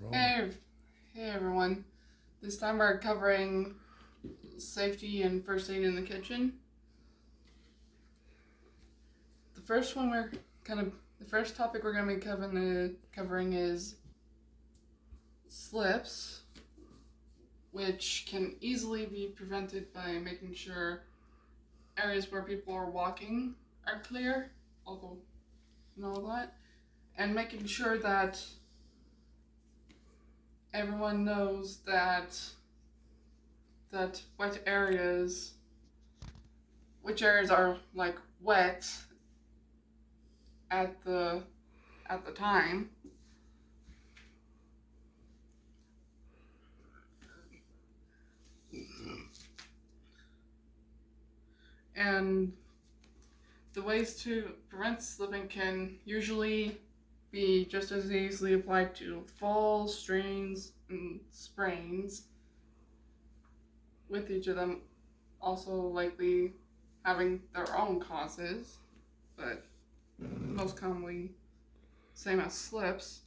Hey, hey everyone. This time we're covering safety and first aid in the kitchen. The first one we're the first topic we're going to be covering is slips, which can easily be prevented by making sure areas where people are walking are clear, although and all that, and making sure that everyone knows that which areas are like wet at the time, and the ways to prevent slipping can usually be just as easily applied to falls, strains, and sprains, with each of them also likely having their own causes, but most commonly same as slips.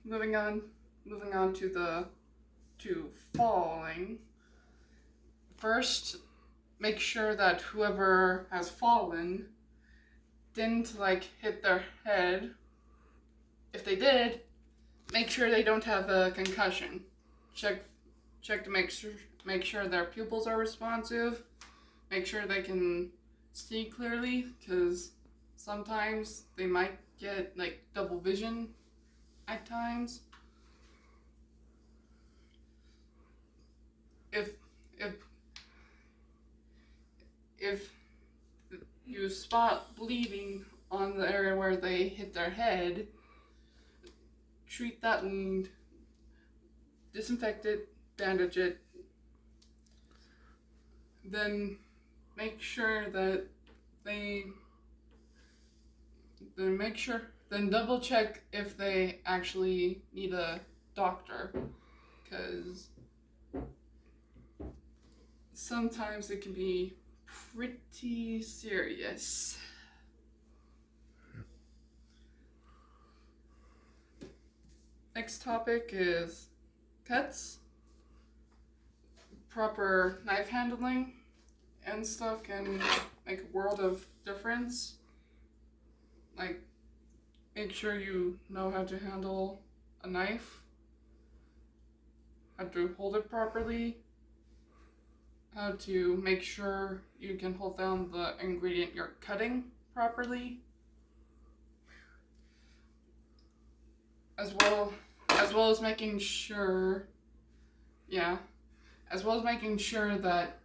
Moving on to falling. First, make sure that whoever has fallen didn't hit their head. If they did, make sure they don't have a concussion. Check to make sure their pupils are responsive. Make sure they can see clearly, because sometimes they might get double vision at times. If if if you spot bleeding on the area where they hit their head, treat that wound, disinfect it, bandage it, then make sure that they then double check if they actually need a doctor, because sometimes it can be pretty serious. Next topic is cuts. Proper knife handling and stuff can make a world of difference. Make sure you know how to handle a knife, how to hold it properly, how to make sure you can hold down the ingredient you're cutting properly, as well as making sure that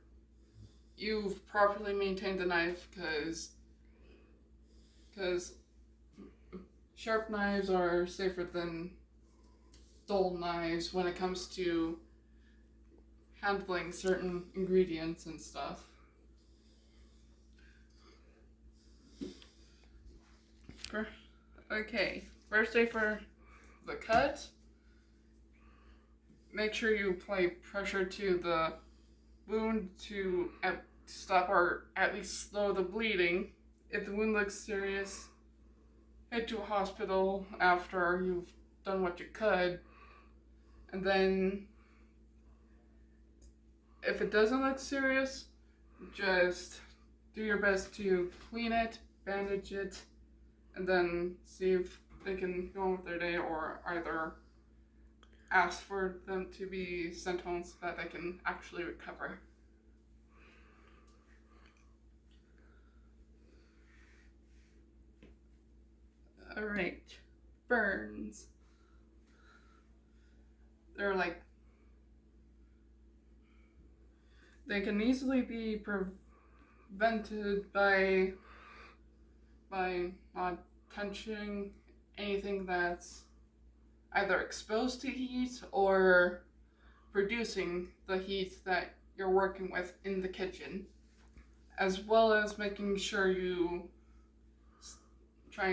you've properly maintained the knife, because sharp knives are safer than dull knives when it comes to handling certain ingredients and stuff. First day for the cut. Make sure you apply pressure to the wound to stop or at least slow the bleeding. If the wound looks serious, head to a hospital after you've done what you could. And then, if it doesn't look serious, just do your best to clean it, bandage it, and then see if they can go on with their day, or either ask for them to be sent home so that they can actually recover. Alright, burns. They can easily be prevented by not touching anything that's either exposed to heat or producing the heat that you're working with in the kitchen, as well as making sure you try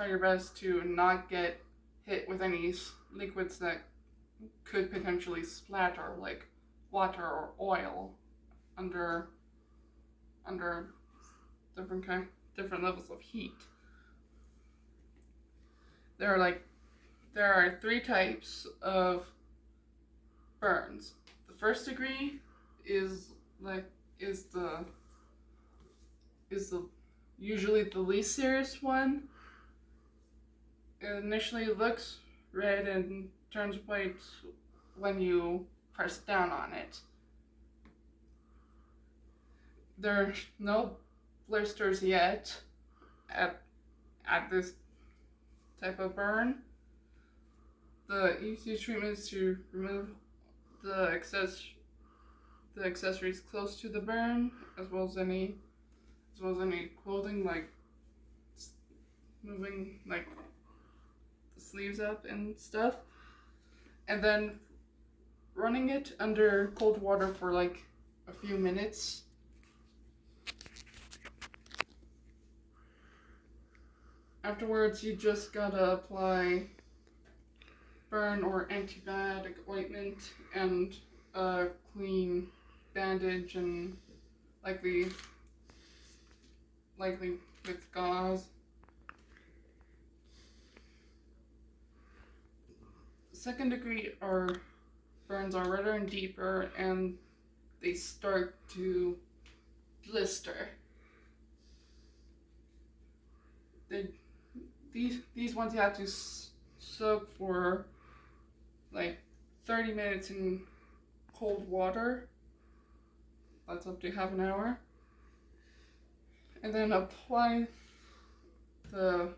your best to not get hit with any liquids that could potentially splatter, like water or oil, under different different levels of heat. There are 3 types of burns. The first degree is the usually the least serious one. It initially looks red and turns white when you press down on it. There's no blisters yet at this type of burn. The easiest treatment is to remove the accessories close to the burn, as well as any clothing, like moving like the sleeves up and stuff, and then running it under cold water for like a few minutes. Afterwards, you just gotta apply burn or antibiotic ointment and a clean bandage, and likely with gauze. Second degree burns are redder and deeper, and they start to blister. These ones you have to soak for like 30 minutes in cold water. That's up to half an hour. And then apply the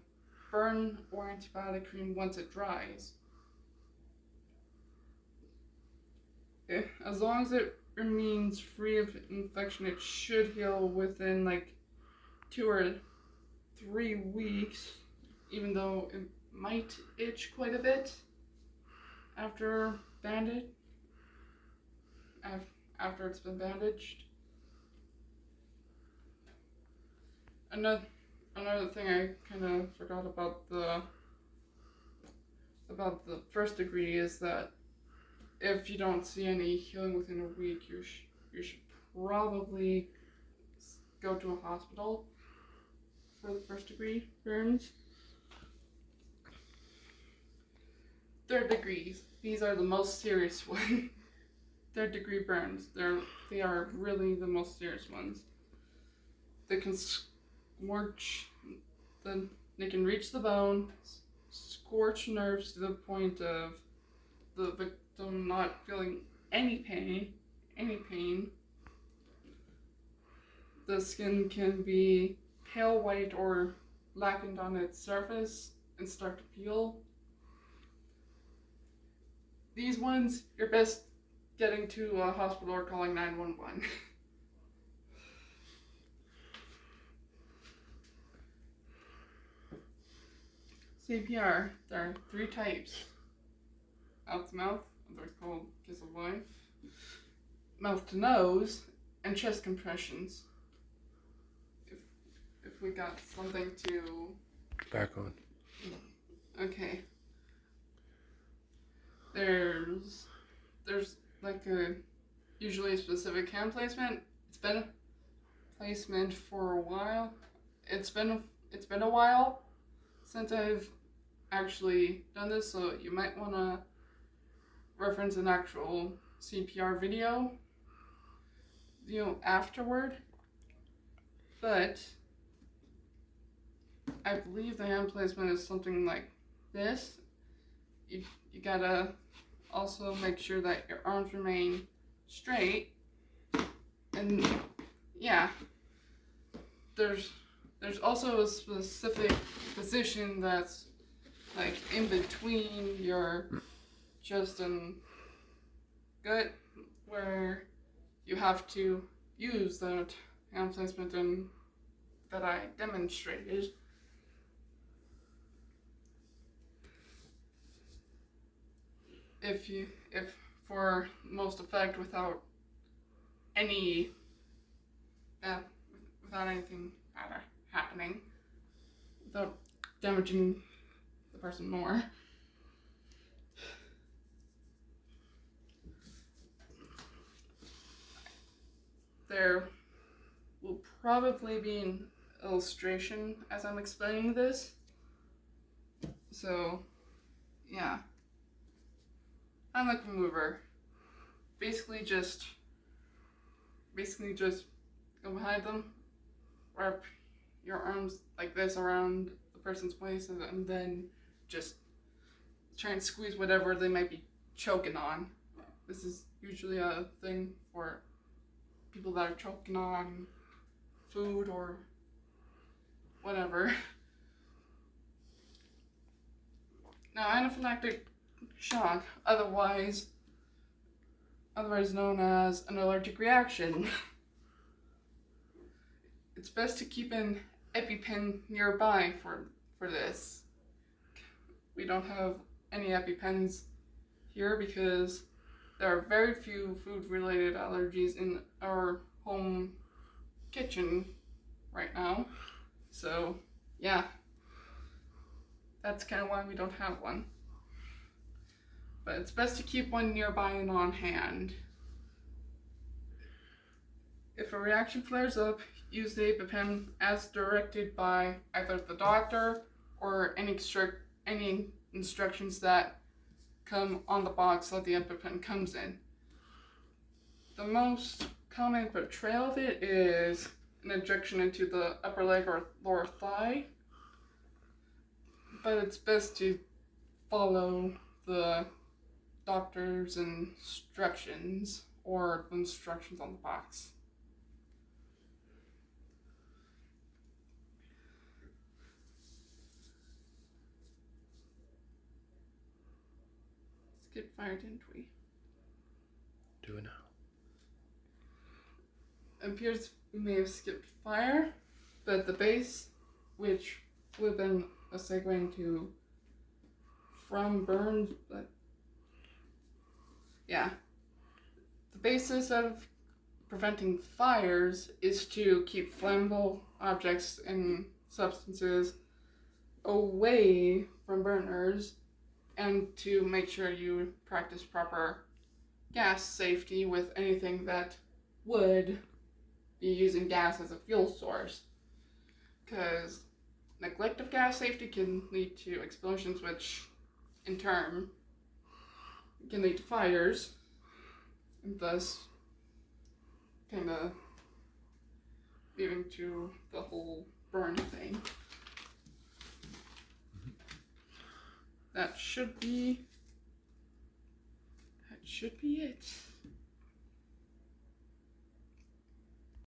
burn or antibiotic cream once it dries. As long as it remains free of infection, it should heal within like 2 or 3 weeks, even though it might itch quite a bit after it's been bandaged. Another thing I kind of forgot about the first degree is that if you don't see any healing within a week, you should probably go to a hospital for the first degree burns. Third degrees, these are the most serious ones. Third degree burns, they are really the most serious ones. They can they can reach the bone, scorch nerves to the point of the victim not feeling any pain. The skin can be pale white or blackened on its surface and start to peel. These ones, you're best getting to a hospital or calling 911. CPR, there are 3 types. Mouth to mouth, otherwise called kiss of life, mouth to nose, and chest compressions. If we got something to... Back on. Okay. There's like usually a specific hand placement. It's been a placement for a while. It's been a while since I've actually done this, so you might want to reference an actual CPR video, afterward. But I believe the hand placement is something like this. You gotta also make sure that your arms remain straight, and yeah, there's also a specific position that's like in between your chest and gut, where you have to use that hand placement that I demonstrated. If for most effect without anything bad happening, without damaging the person more. There will probably be illustration as I'm explaining this. So, yeah. Heimlich maneuver. Basically just go behind them, wrap your arms like this around the person's waist, and then just try and squeeze whatever they might be choking on. This is usually a thing for people that are choking on food or whatever. Now, anaphylactic shock, otherwise known as an allergic reaction. It's best to keep an EpiPen nearby for this. We don't have any EpiPens here because there are very few food-related allergies in our home kitchen right now. So, yeah. That's kind of why we don't have one. But it's best to keep one nearby and on hand. If a reaction flares up, use the EpiPen as directed by either the doctor or any instructions that come on the box that the EpiPen comes in. The most common portrayal of it is an injection into the upper leg or lower thigh, but it's best to follow the doctor's instructions or the instructions on the box. Skipped fire, didn't we? Do it now. It appears we may have skipped fire, but the base, which would have been a segue into from burns, but yeah. The basis of preventing fires is to keep flammable objects and substances away from burners and to make sure you practice proper gas safety with anything that would be using gas as a fuel source. Because neglect of gas safety can lead to explosions, which in turn can lead to fires, and thus kind of leading to the whole burn thing. That should be it.